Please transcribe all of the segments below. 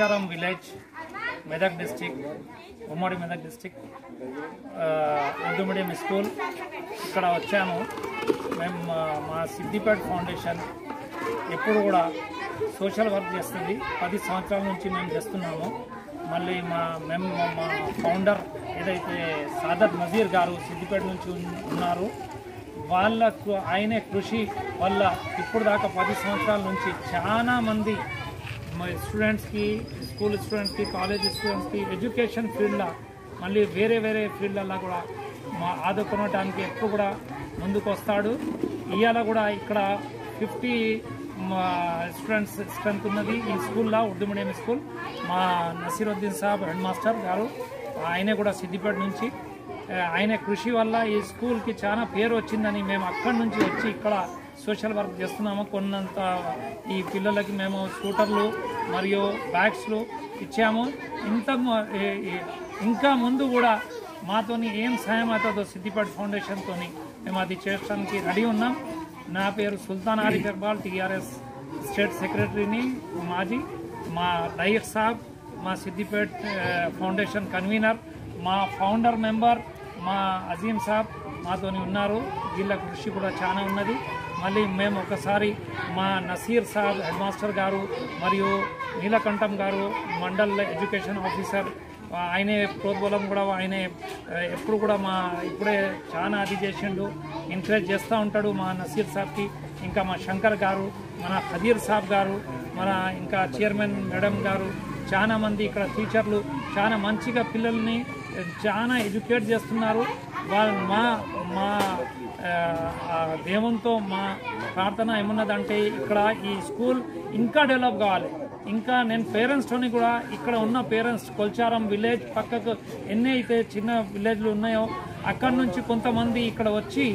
Kolcharam village, Medak district, ఉమ్మడి Medak district, Urdu medium school ఇక్కడ వచ్చాము. మేము మా సిద్దిపేట ఫౌండేషన్ ఎప్పుడు కూడా సోషల్ వర్క్ చేస్తుంది. 10 సంవత్సరాల నుంచి మేము చేస్తున్నాము. మళ్ళీ మా ఫౌండర్ ఏదైతే సాదత్ నజీర్ గారు సిద్దిపేట నుంచి ఉన్నారు, వాళ్ళకు ఆయనే కృషి వల్ల ఇప్పుడు దాకా 10 సంవత్సరాల నుంచి చాలా మంది స్టూడెంట్స్కి, స్కూల్ స్టూడెంట్స్కి, కాలేజ్ స్టూడెంట్స్కి ఎడ్యుకేషన్ ఫీల్డ్లో మళ్ళీ వేరే ఫీల్డ్లలో కూడా మా ఆదుకోవడానికి ఎప్పుడు కూడా ముందుకు వస్తాడు. ఇవాళ కూడా ఇక్కడ 50 స్టూడెంట్స్ స్ట్రెంత్ ఉన్నది ఈ స్కూల్లో, ఉర్దూ మీడియం స్కూల్. మా నసీరుద్దీన్ సాబ్ హెడ్ మాస్టర్ గారు, ఆయనే కూడా సిద్దిపేట నుంచి, ఆయన కృషి వల్ల ఈ స్కూల్కి చాలా పేరు వచ్చిందని మేము అక్కడి నుంచి వచ్చి ఇక్కడ సోషల్ వర్క్ చేస్తున్నాము. కొన్నంత ఈ పిల్లలకి మేము స్కూటర్లు మరియు బ్యాగ్స్లు ఇచ్చాము. ఇంకా ముందు కూడా మాతోని ఏం సాయం అవుతుందో సిద్దిపేట ఫౌండేషన్తో మేము అది చేయడానికి రెడీ ఉన్నాం. నా పేరు సుల్తాన్ ఆరిఫ్ ఇక్బాల్, టీఆర్ఎస్ స్టేట్ సెక్రటరీని మాజీ. మా దయక్ సాబ్ మా సిద్దిపేట ఫౌండేషన్ కన్వీనర్, మా ఫౌండర్ మెంబర్ మా అజీం సాబ్ మాతోని ఉన్నారు. వీళ్ళ కృషి కూడా చాలా ఉన్నది. మళ్ళీ మేము ఒకసారి మా నసీర్ సాబ్ హెడ్ మాస్టర్ గారు మరియు నీలకంఠం గారు మండల్ ఎడ్యుకేషన్ ఆఫీసర్, ఆయనే ప్రోద్బలం కూడా ఆయనే ఎప్పుడు కూడా ఇప్పుడే చాలా అది చేసిండు, ఎంకరేజ్ చేస్తూ ఉంటాడు మా నసీర్ సాబ్కి. ఇంకా మా శంకర్ గారు, మన ఖదీర్ సాబ్ గారు, మన ఇంకా చైర్మన్ మేడం గారు, చాలా మంది ఇక్కడ టీచర్లు చాలా మంచిగా పిల్లల్ని చాలా ఎడ్యుకేట్ చేస్తున్నారు. మా దేవునితో మా ప్రార్థన ఏమున్నదంటే ఇక్కడ ఈ స్కూల్ ఇంకా డెవలప్ కావాలి. ఇంకా నేను పేరెంట్స్తోని కూడా ఇక్కడ ఉన్న పేరెంట్స్ కొల్చారం విలేజ్ పక్కకు ఎన్ని అయితే చిన్న విలేజ్లు ఉన్నాయో అక్కడి నుంచి కొంతమంది ఇక్కడ వచ్చి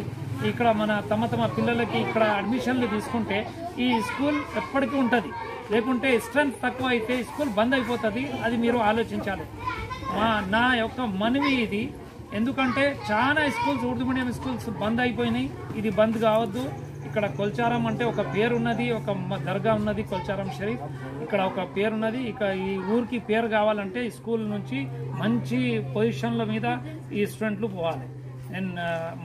ఇక్కడ తమ పిల్లలకి ఇక్కడ అడ్మిషన్లు తీసుకుంటే ఈ స్కూల్ ఎప్పటికీ ఉంటుంది. లేకుంటే స్ట్రెంత్ తక్కువ అయితే స్కూల్ బంద్ అయిపోతుంది. అది మీరు ఆలోచించాలి. నా యొక్క మనవి ఇది. ఎందుకంటే చాలా స్కూల్స్, ఉర్దూ మీడియం స్కూల్స్ బంద్ అయిపోయినాయి. ఇది బంద్ కావద్దు. ఇక్కడ కొల్చారం అంటే ఒక పేరున్నది, ఒక దర్గా ఉన్నది కొల్చారం షరీఫ్, ఇక్కడ ఒక పేరున్నది. ఇక ఈ ఊరికి పేరు కావాలంటే ఈ స్కూల్ నుంచి మంచి పొజిషన్ల మీద ఈ స్టూడెంట్లు పోవాలి. నేను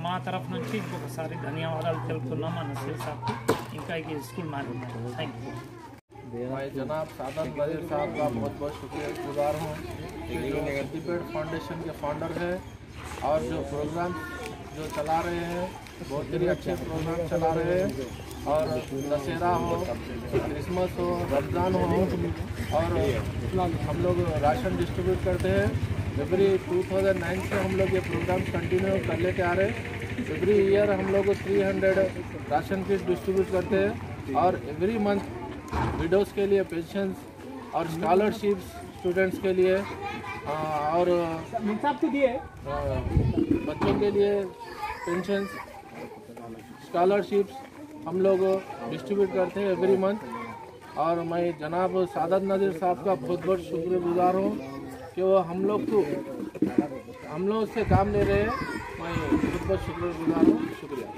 మా తరఫు నుంచి ఇంకొకసారి ధన్యవాదాలు తెలుపుతున్నాం మా నసీర్ సాబ్కి, ఇంకా ఈ స్కూల్ మేనేజ్మెంట్. Thank you. मैं जनाब सादत नज़ीर साहब का बहुत बहुत शुक्रगुजार हूँ जो सिद्दिपेट फाउंडेशन के फाउंडर है और जो प्रोग्राम जो चला रहे हैं बहुत ही अच्छे प्रोग्राम चला रहे हैं। और दशहरा हो, क्रिसमस हो, रमज़ान हो और हम लोग राशन डिस्ट्रीब्यूट करते हैं। एवरी 2009 से हम लोग ये प्रोग्राम कंटिन्यू कर लेते आ रहे हैं। एवरी ईयर हम लोग 300 राशन किट डिस्ट्रीब्यूट करते हैं और एवरी मंथ विडोज़ के लिए पेंशन्स और स्कॉलरशिप्स स्टूडेंट्स के लिए और बच्चों के लिए पेंशन्स, स्कॉलरशिप्स हम लोग डिस्ट्रीब्यूट करते हैं एवरी मंथ। और मैं जनाब सादत नज़ीर साहब का बहुत बहुत शुक्रगुजार हूँ कि वो हम लोग से काम ले रहे हैं। मैं बहुत बहुत शुक्रगुजार हूँ। शुक्रिया।